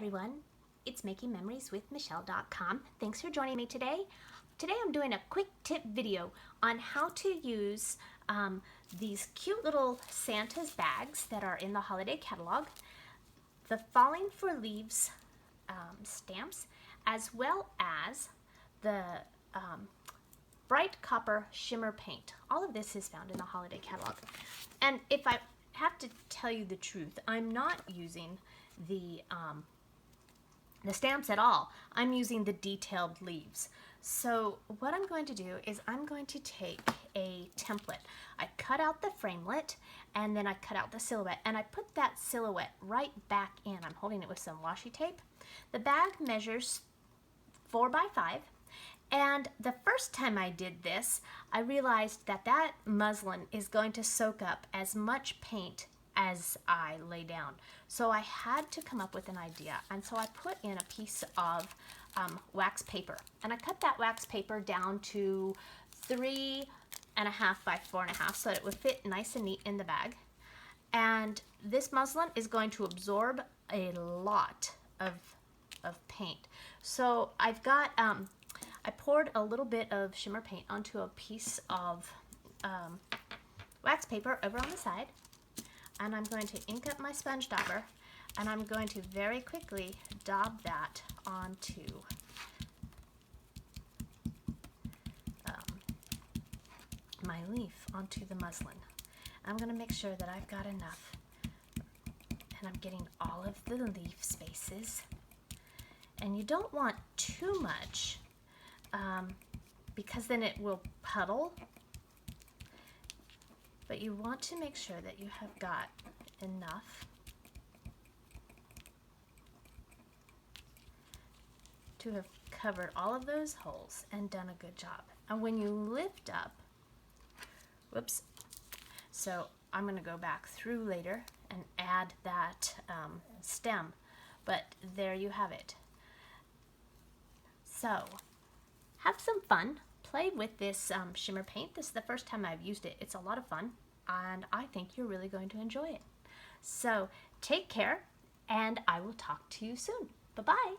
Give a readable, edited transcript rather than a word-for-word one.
everyone, it's makingmemorieswithmichelle.com. Thanks for joining me today. Today I'm doing a quick tip video on how to use these cute little Santa's bags that are in the holiday catalog, the Falling for Leaves stamps, as well as the bright copper shimmer paint. All of this is found in the holiday catalog. And if I have to tell you the truth, I'm not using the stamps at all. I'm using the detailed leaves. So what I'm going to do is I'm going to take a template. I cut out the framelit and then I cut out the silhouette and I put that silhouette right back in. I'm holding it with some washi tape. The bag measures 4 by 5. And the first time I did this, I realized that that muslin is going to soak up as much paint as I lay down. So I had to come up with an idea. And so I put in a piece of wax paper. And I cut that wax paper down to 3.5 by 4.5 so that it would fit nice and neat in the bag. And this muslin is going to absorb a lot of paint. So I've got I poured a little bit of shimmer paint onto a piece of wax paper over on the side, and I'm going to ink up my sponge dauber, and I'm going to very quickly daub that onto my leaf, onto the muslin. I'm going to make sure that I've got enough, and I'm getting all of the leaf spaces. And you don't want too much, because then it will puddle, but you want to make sure that you have got enough to have covered all of those holes and done a good job. And when you lift up, whoops, so I'm going to go back through later and add that stem, but there you have it. So have some fun, play with this shimmer paint. This is the first time I've used it. It's a lot of fun, and I think you're really going to enjoy it. So take care, and I will talk to you soon. Bye-bye.